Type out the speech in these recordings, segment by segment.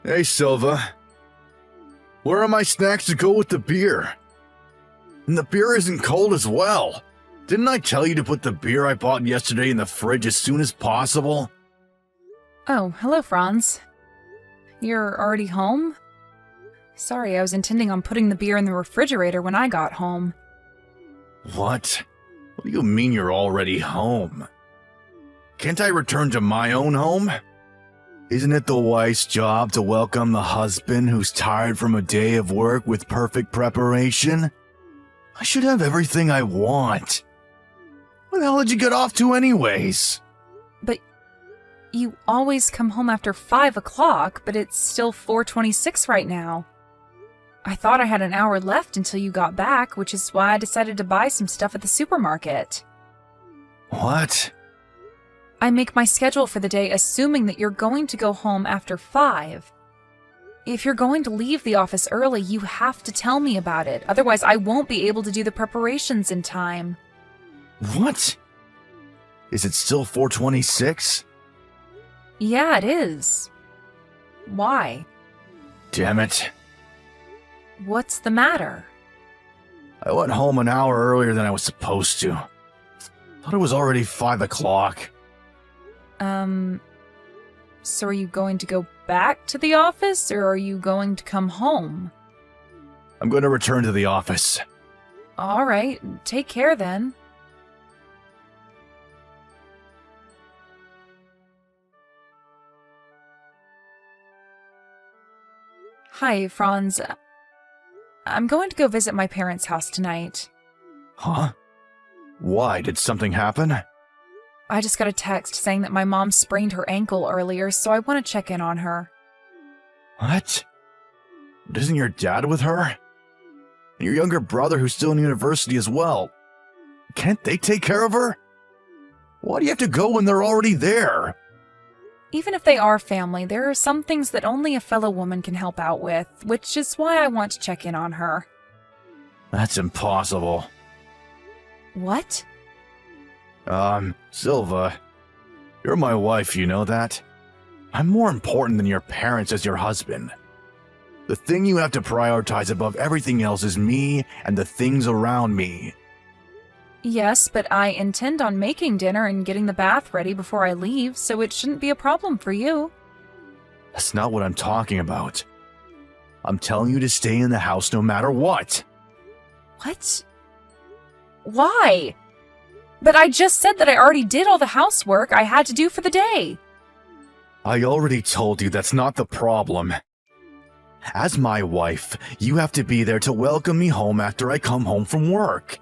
Hey, Silva. Where are my snacks to go with the beer? And the beer isn't cold as well. Didn't I tell you to put the beer I bought yesterday in the fridge as soon as possible? Oh, hello, Franz. You're already home? Sorry, I was intending on putting the beer in the refrigerator when I got home. What? What do you mean you're already home? Can't I return to my own home? Isn't it the wife's job to welcome the husband who's tired from a day of work with perfect preparation? I should have everything I want. Where the hell did you get off to anyways? But you always come home after 5 o'clock, but it's still 4:26 right now. I thought I had an hour left until you got back, which is why I decided to buy some stuff at the supermarket. What? I make my schedule for the day assuming that you're going to go home after 5. If you're going to leave the office early, you have to tell me about it. Otherwise, I won't be able to do the preparations in time. What? Is it still 4:26? Yeah, it is. Why? Damn it. What's the matter? I went home an hour earlier than I was supposed to. Thought it was already 5 o'clock. So are you going to go back to the office, or are you going to come home? I'm going to return to the office. All right, take care then. Hi, Franz. I'm going to go visit my parents' house tonight. Huh? Why? Did something happen? I just got a text saying that my mom sprained her ankle earlier, so I want to check in on her. What? But isn't your dad with her? And your younger brother who's still in university as well. Can't they take care of her? Why do you have to go when they're already there? Even if they are family, there are some things that only a fellow woman can help out with, which is why I want to check in on her. That's impossible. What? Silva, you're my wife, you know that? I'm more important than your parents as your husband. The thing you have to prioritize above everything else is me and the things around me. Yes, but I intend on making dinner and getting the bath ready before I leave, so it shouldn't be a problem for you. That's not what I'm talking about. I'm telling you to stay in the house no matter what. What? Why? But I just said that I already did all the housework I had to do for the day. I already told you that's not the problem. As my wife, you have to be there to welcome me home after I come home from work.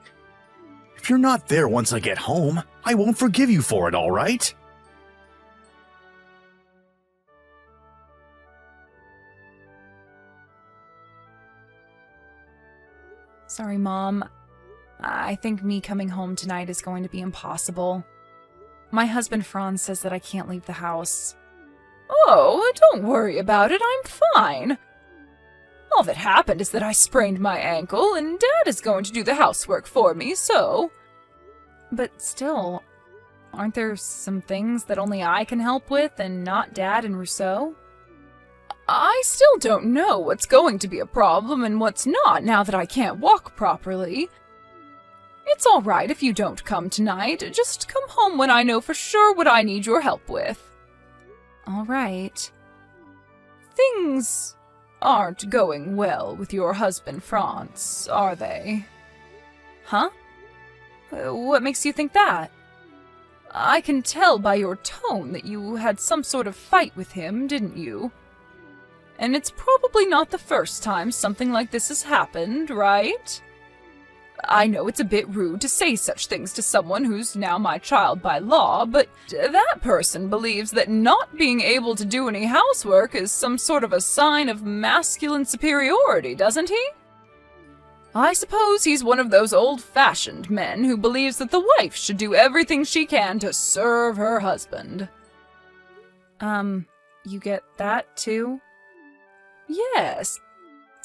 If you're not there once I get home, I won't forgive you for it, all right? Sorry, Mom. I think me coming home tonight is going to be impossible. My husband Franz says that I can't leave the house. Oh, don't worry about it. I'm fine. All that happened is that I sprained my ankle, and Dad is going to do the housework for me, so... But still, aren't there some things that only I can help with, and not Dad and Rousseau? I still don't know what's going to be a problem and what's not now that I can't walk properly. It's all right if you don't come tonight. Just come home when I know for sure what I need your help with. All right. Things aren't going well with your husband, Franz, are they? Huh? What makes you think that? I can tell by your tone that you had some sort of fight with him, didn't you? And it's probably not the first time something like this has happened, right? I know it's a bit rude to say such things to someone who's now my child by law, but that person believes that not being able to do any housework is some sort of a sign of masculine superiority, doesn't he? I suppose he's one of those old-fashioned men who believes that the wife should do everything she can to serve her husband. You get that, too? Yes.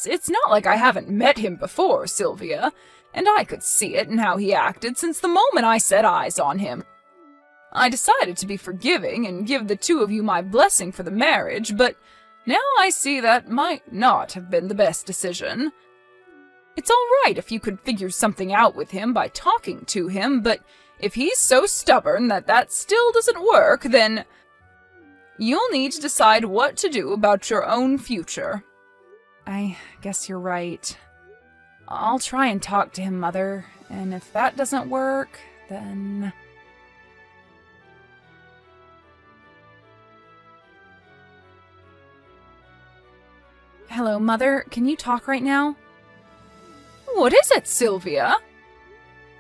It's not like I haven't met him before, Sylvia, and I could see it in how he acted since the moment I set eyes on him. I decided to be forgiving and give the two of you my blessing for the marriage, but Now I see that might not have been the best decision. It's all right if you could figure something out with him by talking to him, but if he's so stubborn that still doesn't work, then you'll need to decide what to do about your own future. I guess you're right. I'll try and talk to him, Mother, and if that doesn't work, then... Hello, Mother. Can you talk right now? What is it, Sylvia?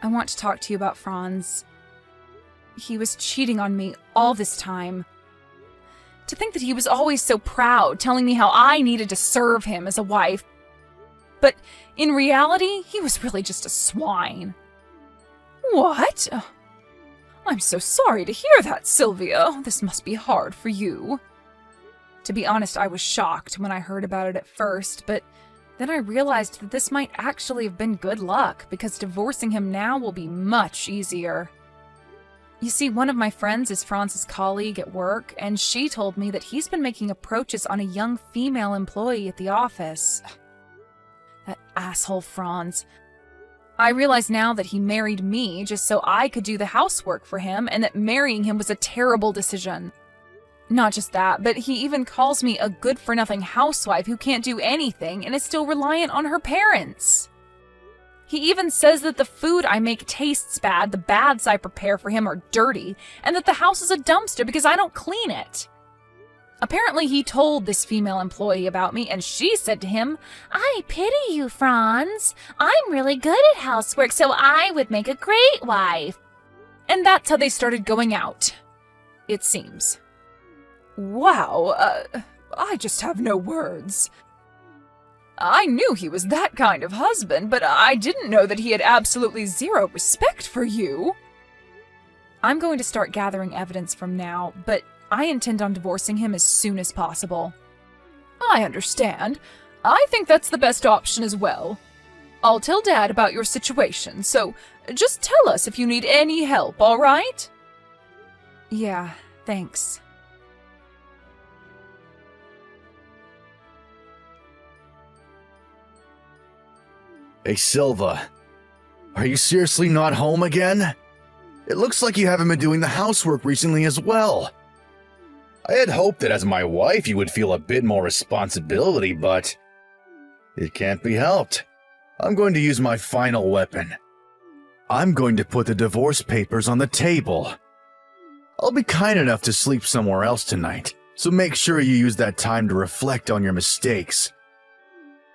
I want to talk to you about Franz. He was cheating on me all this time. To think that he was always so proud, telling me how I needed to serve him as a wife. But in reality, he was really just a swine. What? I'm so sorry to hear that, Sylvia. This must be hard for you. To be honest, I was shocked when I heard about it at first, but then I realized that this might actually have been good luck, because divorcing him now will be much easier. You see, one of my friends is Franz's colleague at work, and she told me that he's been making approaches on a young female employee at the office. That asshole Franz. I realize now that he married me just so I could do the housework for him, and that marrying him was a terrible decision. Not just that, but he even calls me a good-for-nothing housewife who can't do anything and is still reliant on her parents. He even says that the food I make tastes bad, the baths I prepare for him are dirty, and that the house is a dumpster because I don't clean it. Apparently he told this female employee about me, and she said to him, "I pity you, Franz. I'm really good at housework, so I would make a great wife." And that's how they started going out, it seems. Wow, I just have no words. I knew he was that kind of husband, but I didn't know that he had absolutely zero respect for you. I'm going to start gathering evidence from now, but I intend on divorcing him as soon as possible. I understand. I think that's the best option as well. I'll tell Dad about your situation, so just tell us if you need any help, all right? Yeah, thanks. Hey, Silva. Are you seriously not home again? It looks like you haven't been doing the housework recently as well. I had hoped that as my wife you would feel a bit more responsibility, but it can't be helped. I'm going to use my final weapon. I'm going to put the divorce papers on the table. I'll be kind enough to sleep somewhere else tonight, so make sure you use that time to reflect on your mistakes.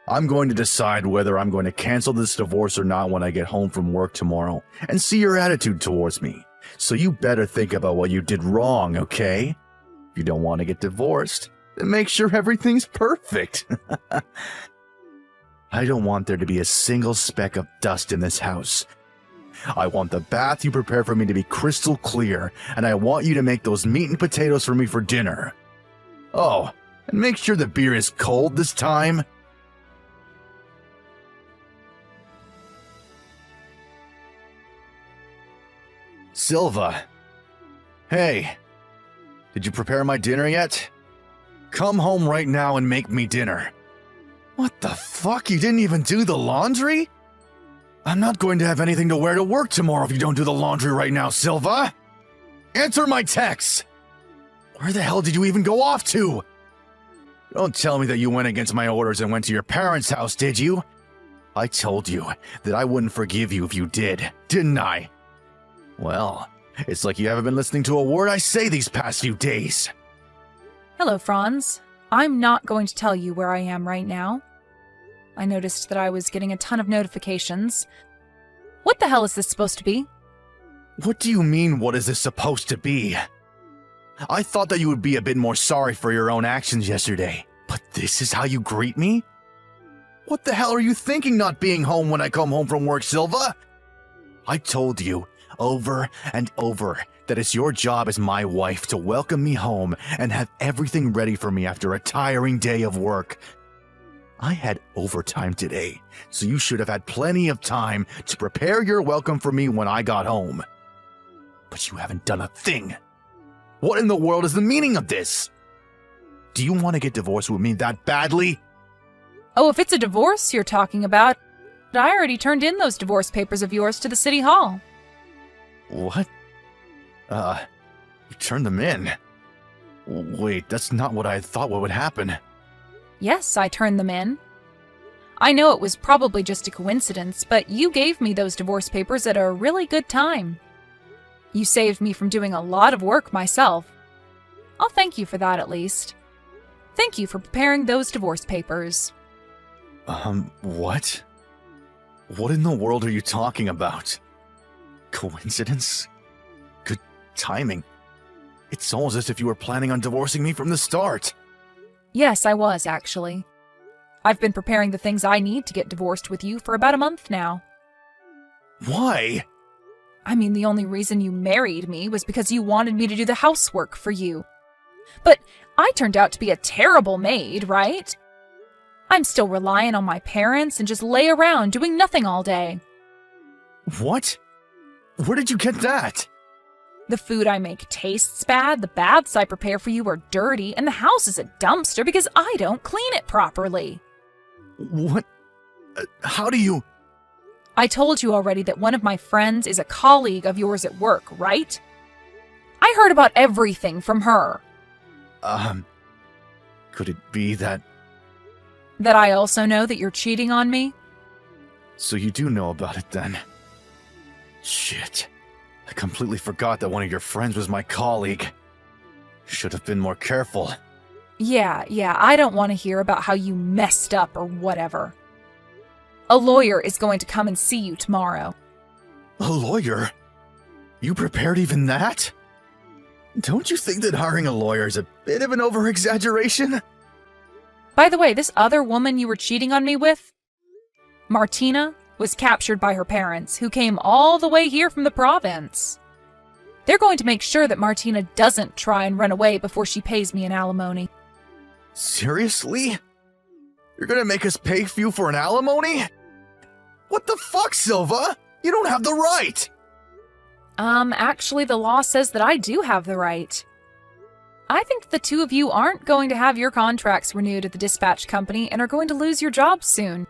I'm going to decide whether I'm going to cancel this divorce or not when I get home from work tomorrow and see your attitude towards me. So you better think about what you did wrong, okay? If you don't want to get divorced, then make sure everything's perfect. I don't want there to be a single speck of dust in this house. I want the bath you prepare for me to be crystal clear, and I want you to make those meat and potatoes for me for dinner. Oh, and make sure the beer is cold this time. Silva. Hey, did you prepare my dinner yet? Come home right now and make me dinner. What the fuck? You didn't even do the laundry? I'm not going to have anything to wear to work tomorrow if you don't do the laundry right now, Silva. Answer my texts. Where the hell did you even go off to? Don't tell me that you went against my orders and went to your parents' house, did you? I told you that I wouldn't forgive you if you did, didn't I? Well, it's like you haven't been listening to a word I say these past few days. Hello, Franz. I'm not going to tell you where I am right now. I noticed that I was getting a ton of notifications. What the hell is this supposed to be? What do you mean, what is this supposed to be? I thought that you would be a bit more sorry for your own actions yesterday, but this is how you greet me? What the hell are you thinking not being home when I come home from work, Silva? I told you over and over that it's your job as my wife to welcome me home and have everything ready for me after a tiring day of work. I had overtime today, so you should have had plenty of time to prepare your welcome for me when I got home. But you haven't done a thing. What in the world is the meaning of this? Do you want to get divorced with me that badly? Oh, if it's a divorce you're talking about, I already turned in those divorce papers of yours to the city hall. What? You turned them in? Wait, that's not what I thought would happen. Yes, I turned them in. I know it was probably just a coincidence, but you gave me those divorce papers at a really good time. You saved me from doing a lot of work myself. I'll thank you for that at least. Thank you for preparing those divorce papers. What? What in the world are you talking about? Coincidence? Good timing. It's almost as if you were planning on divorcing me from the start. Yes, I was, actually. I've been preparing the things I need to get divorced with you for about a month now. Why? I mean, the only reason you married me was because you wanted me to do the housework for you. But I turned out to be a terrible maid, right? I'm still relying on my parents and just lay around doing nothing all day. What? Where did you get that? The food I make tastes bad, the baths I prepare for you are dirty, and the house is a dumpster because I don't clean it properly. What? How do you... I told you already that one of my friends is a colleague of yours at work, right? I heard about everything from her. Could it be that... That I also know that you're cheating on me? So you do know about it then? Shit. I completely forgot that one of your friends was my colleague. Should have been more careful. Yeah, I don't want to hear about how you messed up or whatever. A lawyer is going to come and see you tomorrow. A lawyer? You prepared even that? Don't you think that hiring a lawyer is a bit of an over-exaggeration? By the way, this other woman you were cheating on me with, Martina, was captured by her parents, who came all the way here from the province. They're going to make sure that Martina doesn't try and run away before she pays me an alimony. Seriously? You're gonna make us pay you for an alimony? What the fuck, Silva? You don't have the right! Actually, the law says that I do have the right. I think the two of you aren't going to have your contracts renewed at the dispatch company and are going to lose your jobs soon.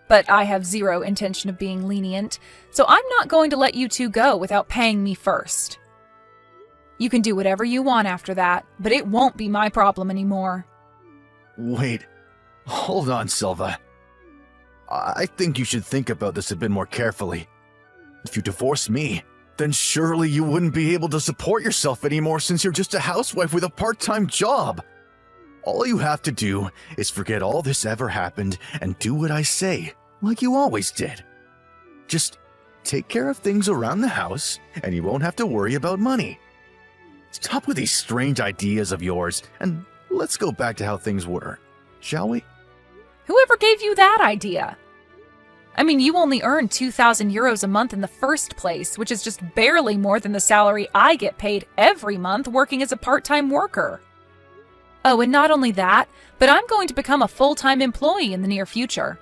But I have zero intention of being lenient, so I'm not going to let you two go without paying me first. You can do whatever you want after that, but it won't be my problem anymore. Wait, hold on, Silva. I think you should think about this a bit more carefully. If you divorce me, then surely you wouldn't be able to support yourself anymore since you're just a housewife with a part-time job. All you have to do is forget all this ever happened and do what I say, like you always did. Just take care of things around the house, and you won't have to worry about money. Stop with these strange ideas of yours, and let's go back to how things were, shall we? Whoever gave you that idea? I mean, you only earn 2,000 euros a month in the first place, which is just barely more than the salary I get paid every month working as a part-time worker. Oh, and not only that, but I'm going to become a full-time employee in the near future.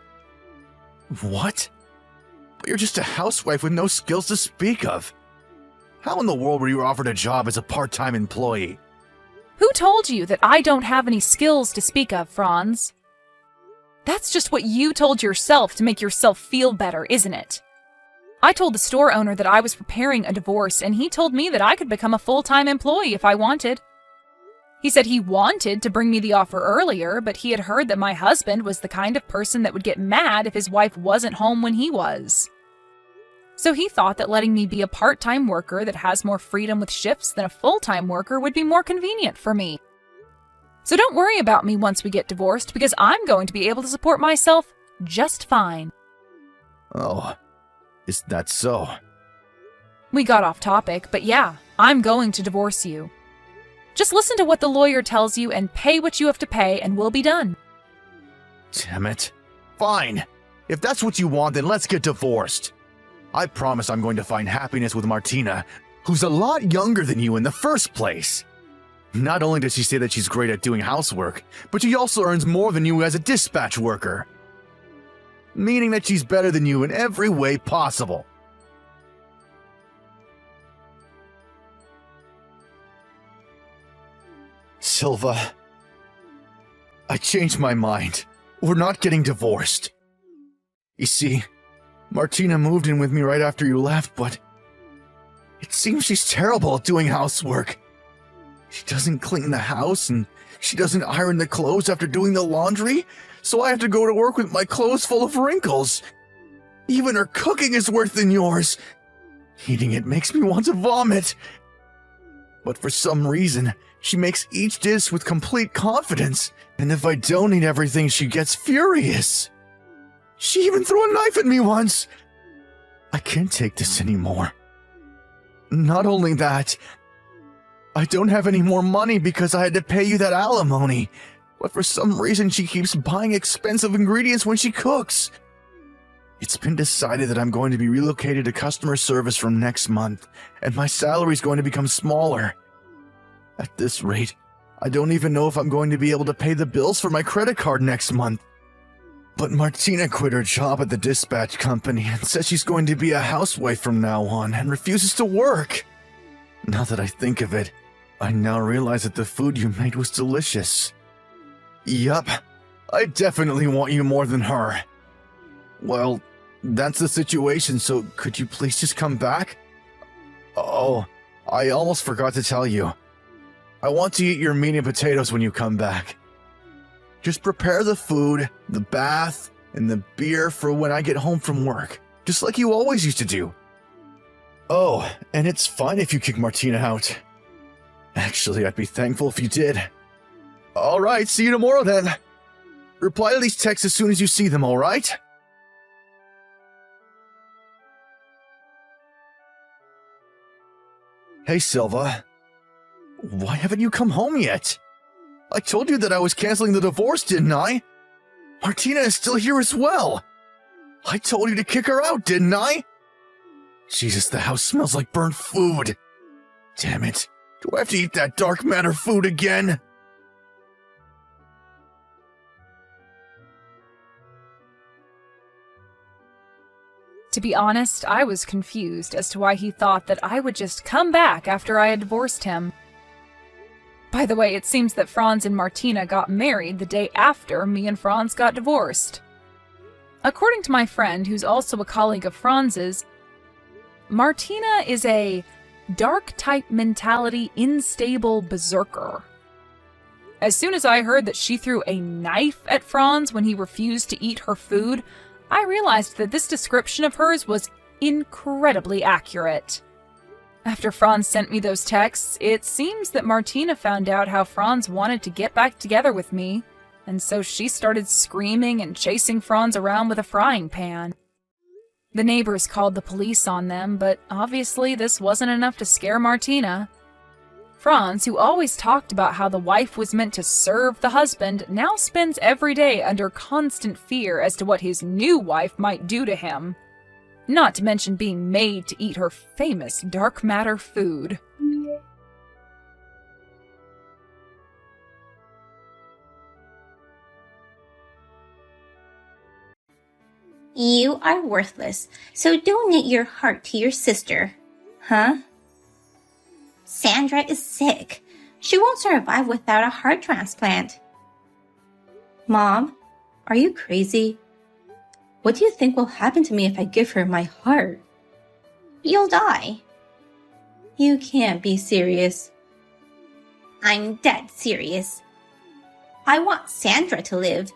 What? But you're just a housewife with no skills to speak of. How in the world were you offered a job as a part-time employee? Who told you that I don't have any skills to speak of, Franz? That's just what you told yourself to make yourself feel better, isn't it? I told the store owner that I was preparing a divorce, and he told me that I could become a full-time employee if I wanted. He said he wanted to bring me the offer earlier, but he had heard that my husband was the kind of person that would get mad if his wife wasn't home when he was. So he thought that letting me be a part-time worker that has more freedom with shifts than a full-time worker would be more convenient for me. So don't worry about me once we get divorced, because I'm going to be able to support myself just fine. Oh, is that so? We got off topic, but yeah, I'm going to divorce you. Just listen to what the lawyer tells you and pay what you have to pay, and we'll be done. Damn it. Fine. If that's what you want, then let's get divorced. I promise I'm going to find happiness with Martina, who's a lot younger than you in the first place. Not only does she say that she's great at doing housework, but she also earns more than you as a dispatch worker. Meaning that she's better than you in every way possible. Silva, I changed my mind. We're not getting divorced. You see, Martina moved in with me right after you left, but it seems she's terrible at doing housework. She doesn't clean the house, and she doesn't iron the clothes after doing the laundry, so I have to go to work with my clothes full of wrinkles. Even her cooking is worse than yours. Eating it makes me want to vomit. But for some reason, she makes each dish with complete confidence, and if I don't eat everything, she gets furious. She even threw a knife at me once. I can't take this anymore. Not only that, I don't have any more money because I had to pay you that alimony, but for some reason she keeps buying expensive ingredients when she cooks. It's been decided that I'm going to be relocated to customer service from next month, and my salary is going to become smaller. At this rate, I don't even know if I'm going to be able to pay the bills for my credit card next month. But Martina quit her job at the dispatch company and says she's going to be a housewife from now on and refuses to work. Now that I think of it, I now realize that the food you made was delicious. Yup, I definitely want you more than her. Well, that's the situation, so could you please just come back? Oh, I almost forgot to tell you. I want to eat your meat and potatoes when you come back. Just prepare the food, the bath, and the beer for when I get home from work, just like you always used to do. Oh, and it's fine if you kick Martina out. Actually, I'd be thankful if you did. Alright, see you tomorrow then. Reply to these texts as soon as you see them, alright? Hey, Silva. Why haven't you come home yet? I told you that I was canceling the divorce, didn't I? Martina is still here as well. I told you to kick her out, didn't I? Jesus, the house smells like burnt food. Damn it. Do I have to eat that dark matter food again? To be honest, I was confused as to why he thought that I would just come back after I had divorced him. By the way, it seems that Franz and Martina got married the day after me and Franz got divorced. According to my friend, who's also a colleague of Franz's, Martina is a dark-type mentality, unstable berserker. As soon as I heard that she threw a knife at Franz when he refused to eat her food, I realized that this description of hers was incredibly accurate. After Franz sent me those texts, it seems that Martina found out how Franz wanted to get back together with me, and so she started screaming and chasing Franz around with a frying pan. The neighbors called the police on them, but obviously this wasn't enough to scare Martina. Franz, who always talked about how the wife was meant to serve the husband, now spends every day under constant fear as to what his new wife might do to him. Not to mention being made to eat her famous dark matter food. You are worthless, so donate your heart to your sister. Huh? Sandra is sick. She won't survive without a heart transplant. Mom, are you crazy? What do you think will happen to me if I give her my heart? You'll die. You can't be serious. I'm dead serious. I want Sandra to live.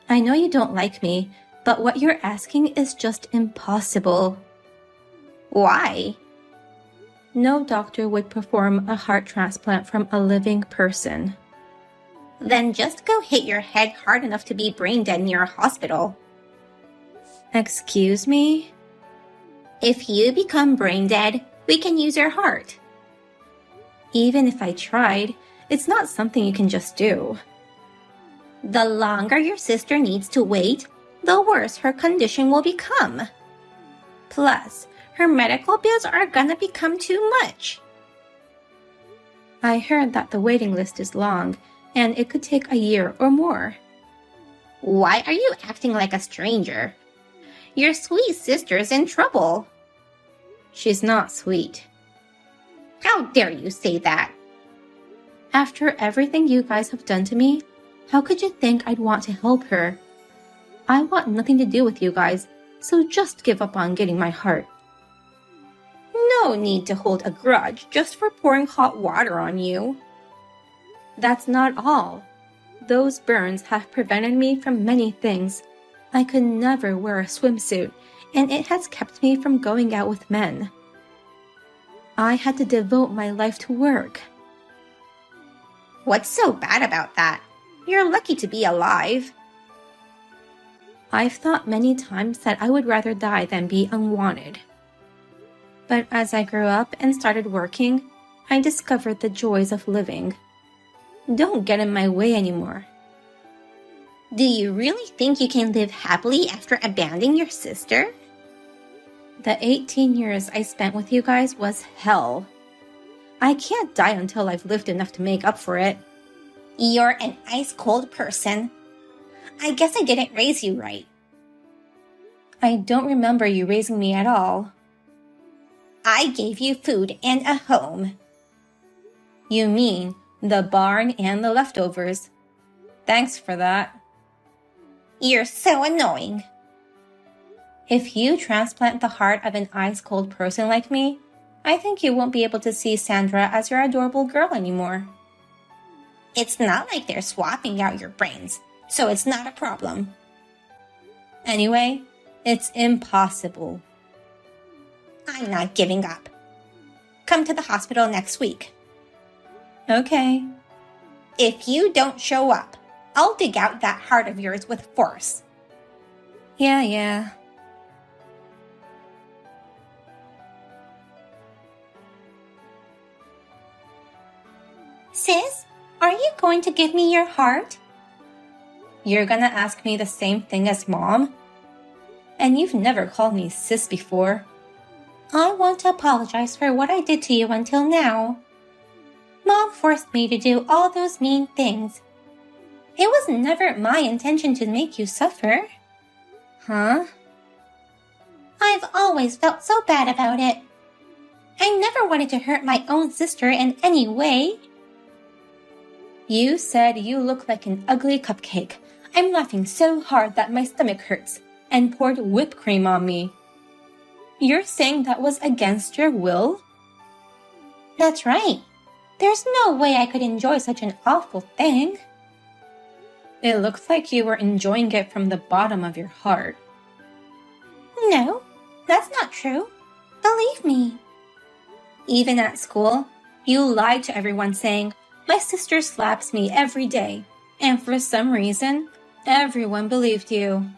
I know you don't like me, but what you're asking is just impossible. Why? No doctor would perform a heart transplant from a living person. Then just go hit your head hard enough to be brain dead near a hospital. Excuse me? If you become brain dead, we can use your heart. Even if I tried, it's not something you can just do. The longer your sister needs to wait, the worse her condition will become. Plus, her medical bills are gonna become too much. I heard that the waiting list is long, and it could take a year or more. Why are you acting like a stranger? Your sweet sister's in trouble. She's not sweet. How dare you say that? After everything you guys have done to me, How could you think I'd want to help her? I want nothing to do with you guys, so just give up on getting my heart. No need to hold a grudge just for pouring hot water on you. That's not all. Those burns have prevented me from many things. I could never wear a swimsuit, and it has kept me from going out with men. I had to devote my life to work. What's so bad about that? You're lucky to be alive. I've thought many times that I would rather die than be unwanted. But as I grew up and started working, I discovered the joys of living. Don't get in my way anymore. Do you really think you can live happily after abandoning your sister? The 18 years I spent with you guys was hell. I can't die until I've lived enough to make up for it. You're an ice-cold person. I guess I didn't raise you right. I don't remember you raising me at all. I gave you food and a home. You mean the barn and the leftovers. Thanks for that. You're so annoying. If you transplant the heart of an ice-cold person like me, I think you won't be able to see Sandra as your adorable girl anymore. It's not like they're swapping out your brains, so it's not a problem. Anyway, it's impossible. I'm not giving up. Come to the hospital next week. Okay. If you don't show up, I'll dig out that heart of yours with force. Yeah. Sis, are you going to give me your heart? You're gonna ask me the same thing as Mom? And you've never called me sis before. I want to apologize for what I did to you until now. Mom forced me to do all those mean things. It was never my intention to make you suffer. Huh? I've always felt so bad about it. I never wanted to hurt my own sister in any way. You said you look like an ugly cupcake. I'm laughing so hard that my stomach hurts, and poured whipped cream on me. You're saying that was against your will? That's right. There's no way I could enjoy such an awful thing. It looked like you were enjoying it from the bottom of your heart. No, that's not true. Believe me. Even at school, you lied to everyone saying, my sister slaps me every day, and for some reason, everyone believed you.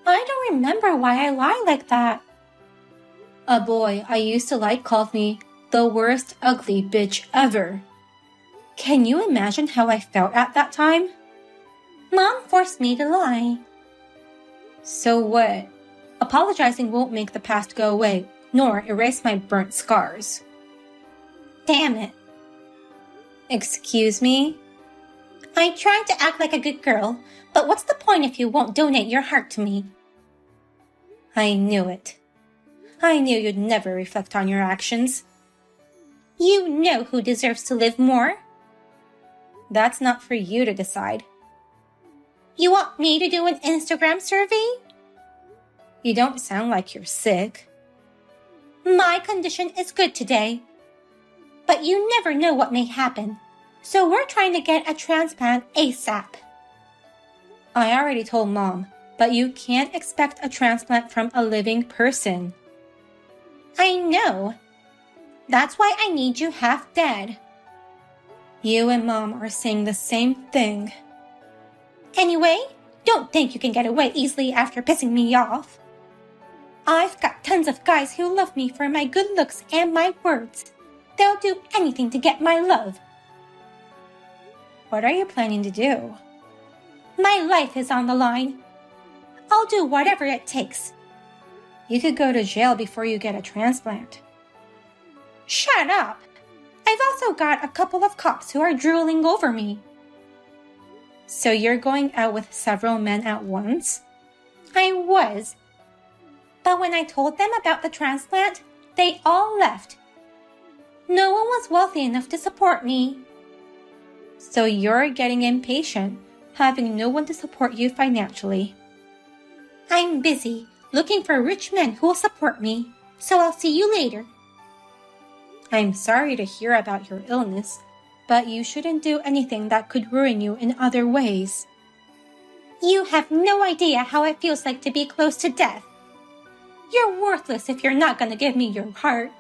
I don't remember why I lied like that. A boy I used to like called me the worst ugly bitch ever. Can you imagine how I felt at that time? Mom forced me to lie. So what? Apologizing won't make the past go away, nor erase my burnt scars. Damn it. Excuse me? I tried to act like a good girl, but what's the point if you won't donate your heart to me? I knew it. I knew you'd never reflect on your actions. You know who deserves to live more. That's not for you to decide. You want me to do an Instagram survey? You don't sound like you're sick. My condition is good today. But you never know what may happen, so we're trying to get a transplant ASAP. I already told Mom, but you can't expect a transplant from a living person. I know. That's why I need you half dead. You and Mom are saying the same thing. Anyway, don't think you can get away easily after pissing me off. I've got tons of guys who love me for my good looks and my words. They'll do anything to get my love. What are you planning to do? My life is on the line. I'll do whatever it takes. You could go to jail before you get a transplant. Shut up! I've also got a couple of cops who are drooling over me. So you're going out with several men at once? I was. But when I told them about the transplant, they all left. No one was wealthy enough to support me. So you're getting impatient, having no one to support you financially. I'm busy looking for rich men who will support me, so I'll see you later. I'm sorry to hear about your illness, but you shouldn't do anything that could ruin you in other ways. You have no idea how it feels like to be close to death. You're worthless if you're not going to give me your heart.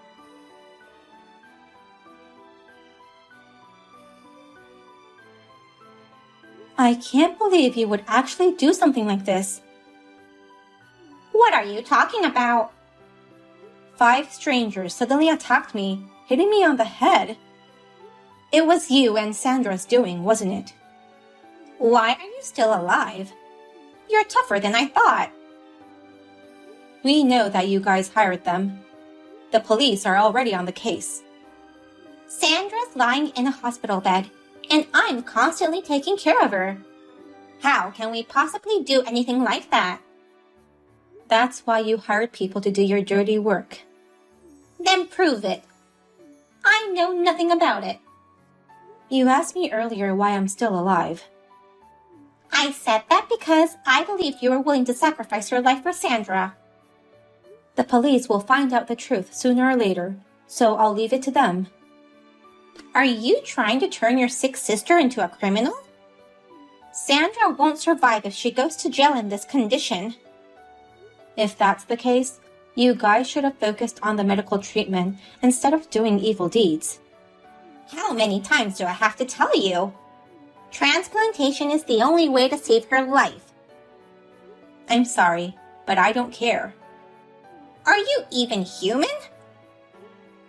I can't believe you would actually do something like this. What are you talking about? 5 strangers suddenly attacked me, hitting me on the head. It was you and Sandra's doing, wasn't it? Why are you still alive? You're tougher than I thought. We know that you guys hired them. The police are already on the case. Sandra's lying in a hospital bed, and I'm constantly taking care of her. How can we possibly do anything like that? That's why you hired people to do your dirty work. Then prove it. I know nothing about it. You asked me earlier why I'm still alive. I said that because I believed you were willing to sacrifice your life for Sandra. The police will find out the truth sooner or later, so I'll leave it to them. Are you trying to turn your sick sister into a criminal? Sandra won't survive if she goes to jail in this condition. If that's the case, you guys should have focused on the medical treatment instead of doing evil deeds. How many times do I have to tell you? Transplantation is the only way to save her life. I'm sorry, but I don't care. Are you even human?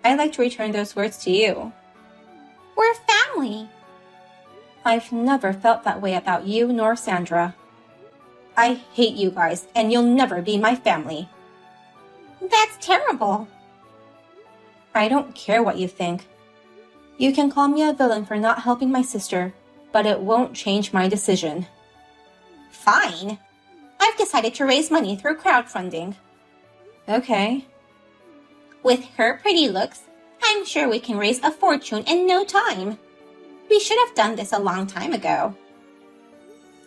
I'd like to return those words to you. We're family. I've never felt that way about you nor Sandra. I hate you guys, and you'll never be my family. That's terrible. I don't care what you think. You can call me a villain for not helping my sister, but it won't change my decision. Fine. I've decided to raise money through crowdfunding. Okay. With her pretty looks, I'm sure we can raise a fortune in no time. We should have done this a long time ago.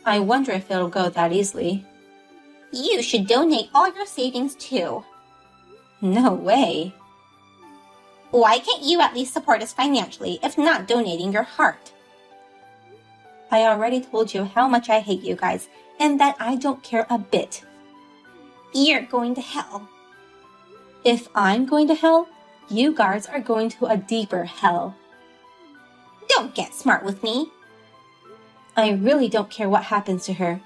I wonder if it'll go that easily. You should donate all your savings too. No way. Why can't you at least support us financially if not donating your heart? I already told you how much I hate you guys and that I don't care a bit. You're going to hell. If I'm going to hell, you guys are going to a deeper hell. Don't get smart with me. I really don't care what happens to her.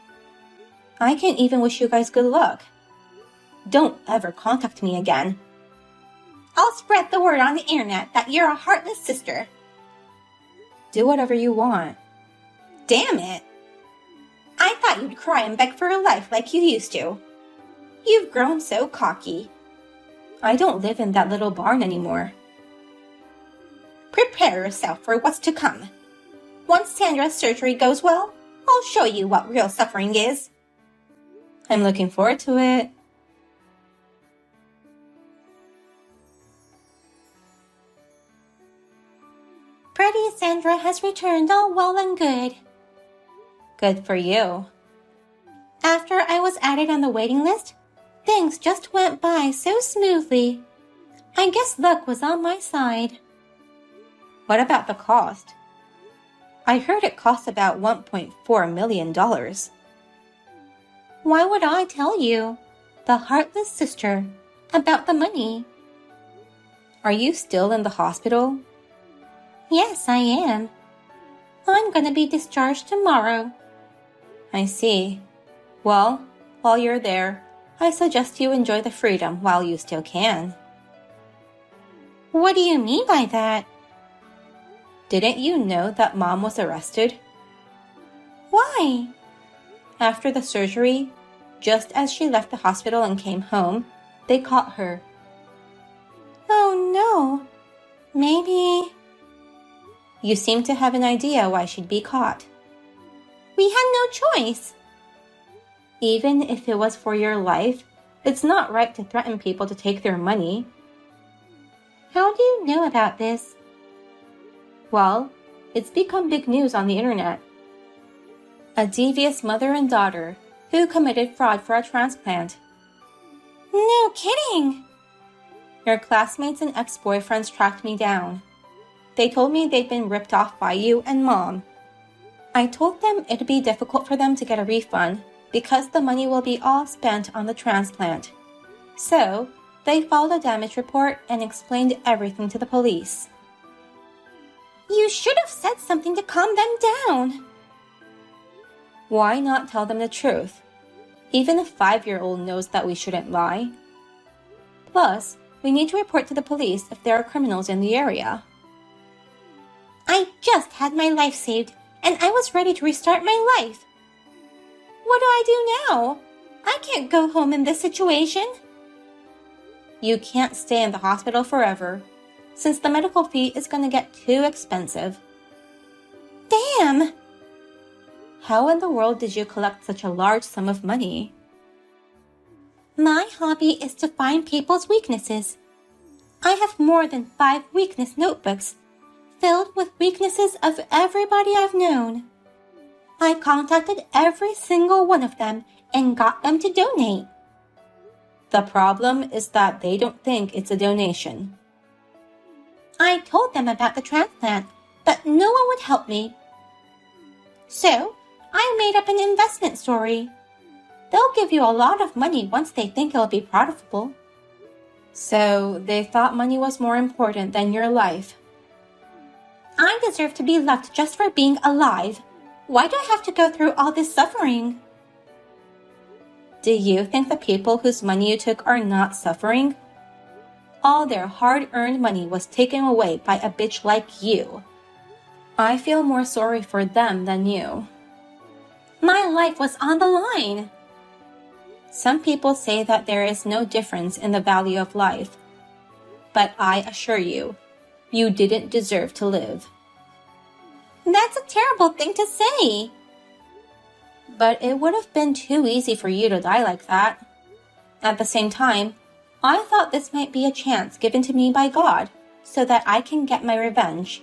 I can't even wish you guys good luck. Don't ever contact me again. I'll spread the word on the internet that you're a heartless sister. Do whatever you want. Damn it. I thought you'd cry and beg for your life like you used to. You've grown so cocky. I don't live in that little barn anymore. Prepare yourself for what's to come. Once Sandra's surgery goes well, I'll show you what real suffering is. I'm looking forward to it. Pretty Sandra has returned all well and good. Good for you. After I was added on the waiting list, things just went by so smoothly. I guess luck was on my side. What about the cost? I heard it cost about $1.4 million. Why would I tell you, the heartless sister, about the money? Are you still in the hospital? Yes, I am. I'm gonna be discharged tomorrow. I see. Well, while you're there, I suggest you enjoy the freedom while you still can. What do you mean by that? Didn't you know that Mom was arrested? Why? After the surgery, just as she left the hospital and came home, they caught her. Oh no. Maybe... You seem to have an idea why she'd be caught. We had no choice. Even if it was for your life, it's not right to threaten people to take their money. How do you know about this? Well, It's become big news on the internet. A devious mother and daughter who committed fraud for a transplant. No kidding! Your classmates and ex-boyfriends tracked me down. They told me they'd been ripped off by you and Mom. I told them it'd be difficult for them to get a refund because the money will be all spent on the transplant. So, they filed a damage report and explained everything to the police. You should have said something to calm them down. Why not tell them the truth? Even a 5-year-old knows that we shouldn't lie. Plus, we need to report to the police if there are criminals in the area. I just had my life saved, and I was ready to restart my life. What do I do now? I can't go home in this situation. You can't stay in the hospital forever, since the medical fee is going to get too expensive. Damn! How in the world did you collect such a large sum of money? My hobby is to find people's weaknesses. I have more than 5 weakness notebooks filled with weaknesses of everybody I've known. I contacted every single one of them and got them to donate. The problem is that they don't think it's a donation. I told them about the transplant, but no one would help me. So, I made up an investment story. They'll give you a lot of money once they think it'll be profitable. So, they thought money was more important than your life. I deserve to be left just for being alive. Why do I have to go through all this suffering? Do you think the people whose money you took are not suffering? All their hard-earned money was taken away by a bitch like you. I feel more sorry for them than you. My life was on the line. Some people say that there is no difference in the value of life. But I assure you, you didn't deserve to live. That's a terrible thing to say. But it would have been too easy for you to die like that. At the same time, I thought this might be a chance given to me by God so that I can get my revenge.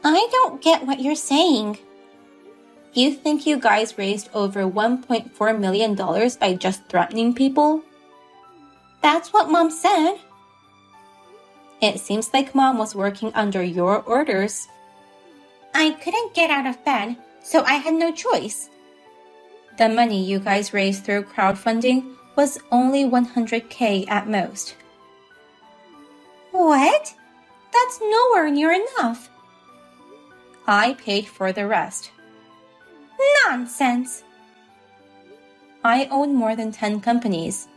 I don't get what you're saying. You think you guys raised over $1.4 million by just threatening people? That's what Mom said. It seems like Mom was working under your orders. I couldn't get out of bed, so I had no choice. The money you guys raised through crowdfunding was only $100K at most. What? That's nowhere near enough. I paid for the rest. Nonsense. I own more than 10 companies.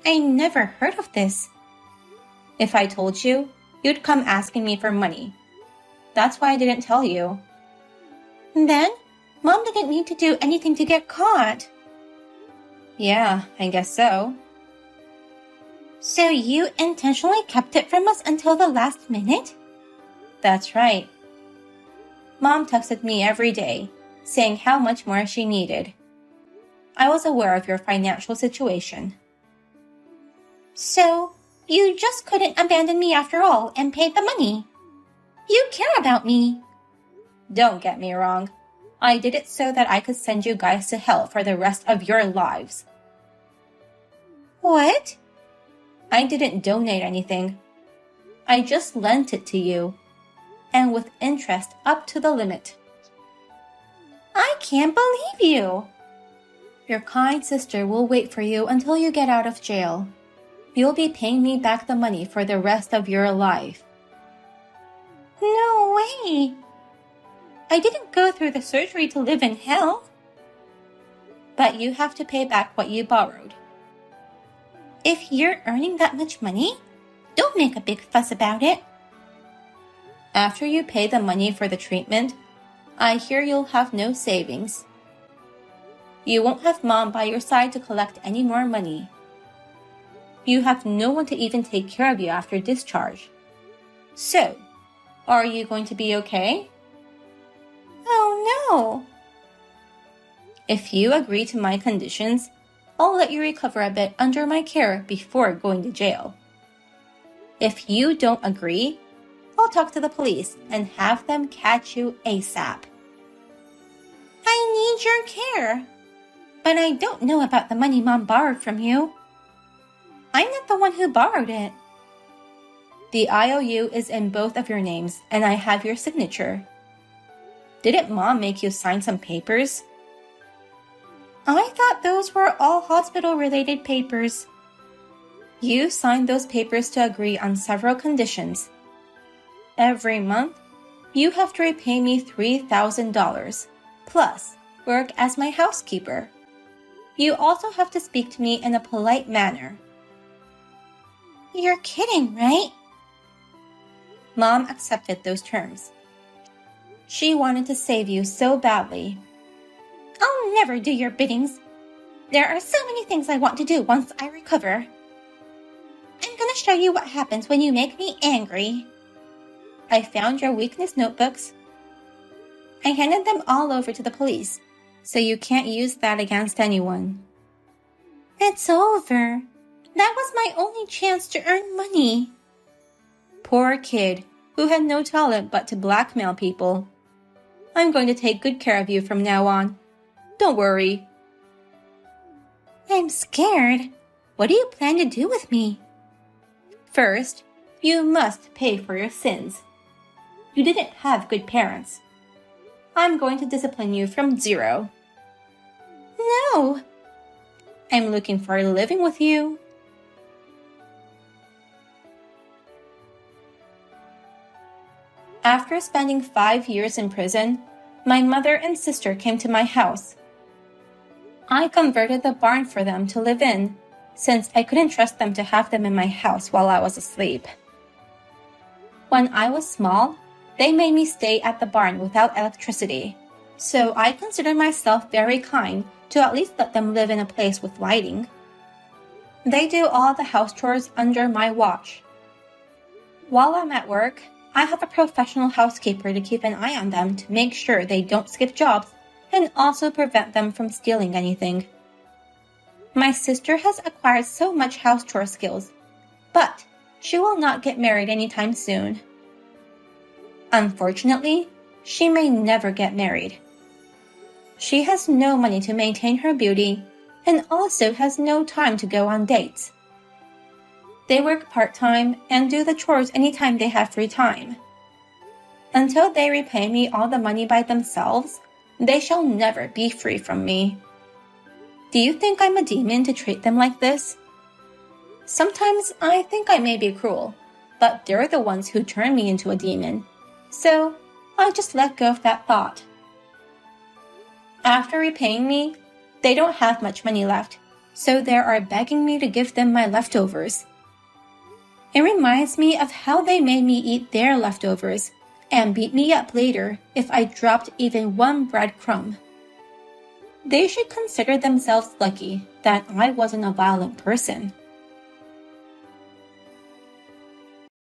I never heard of this. If I told you, you'd come asking me for money. That's why I didn't tell you. Then, Mom didn't need to do anything to get caught. Yeah, I guess so. So you intentionally kept it from us until the last minute? That's right. Mom texted me every day, saying how much more she needed. I was aware of your financial situation. So, you just couldn't abandon me after all and paid the money. You care about me. Don't get me wrong. I did it so that I could send you guys to hell for the rest of your lives. What? I didn't donate anything. I just lent it to you. And with interest up to the limit. I can't believe you. Your kind sister will wait for you until you get out of jail. You'll be paying me back the money for the rest of your life. No way. I didn't go through the surgery to live in hell. But you have to pay back what you borrowed. If you're earning that much money, don't make a big fuss about it. After you pay the money for the treatment, I hear you'll have no savings. You won't have Mom by your side to collect any more money. You have no one to even take care of you after discharge. So, are you going to be okay? Oh no! If you agree to my conditions, I'll let you recover a bit under my care before going to jail. If you don't agree, I'll talk to the police and have them catch you ASAP. I need your care, but I don't know about the money Mom borrowed from you. I'm not the one who borrowed it. The IOU is in both of your names, and I have your signature. Didn't Mom make you sign some papers? I thought those were all hospital-related papers. You signed those papers to agree on several conditions. Every month, you have to repay me $3,000, plus work as my housekeeper. You also have to speak to me in a polite manner. You're kidding, right? Mom accepted those terms. She wanted to save you so badly. I'll never do your biddings. There are so many things I want to do once I recover. I'm gonna show you what happens when you make me angry. I found your weakness notebooks. I handed them all over to the police, so you can't use that against anyone. It's over. That was my only chance to earn money. Poor kid, who had no talent but to blackmail people. I'm going to take good care of you from now on. Don't worry. I'm scared. What do you plan to do with me? First, you must pay for your sins. You didn't have good parents. I'm going to discipline you from 0. No. I'm looking forward to living with you. After spending 5 years in prison, my mother and sister came to my house. I converted the barn for them to live in, since I couldn't trust them to have them in my house while I was asleep. When I was small, they made me stay at the barn without electricity, so I consider myself very kind to at least let them live in a place with lighting. They do all the house chores under my watch. While I'm at work, I have a professional housekeeper to keep an eye on them to make sure they don't skip jobs and also prevent them from stealing anything. My sister has acquired so much house chore skills, but she will not get married anytime soon. Unfortunately, she may never get married. She has no money to maintain her beauty and also has no time to go on dates. They work part-time and do the chores anytime they have free time. Until they repay me all the money by themselves, they shall never be free from me. Do you think I'm a demon to treat them like this? Sometimes I think I may be cruel, but they're the ones who turn me into a demon. So I just let go of that thought. After repaying me, they don't have much money left, so they are begging me to give them my leftovers. It reminds me of how they made me eat their leftovers and beat me up later if I dropped even one breadcrumb. They should consider themselves lucky that I wasn't a violent person.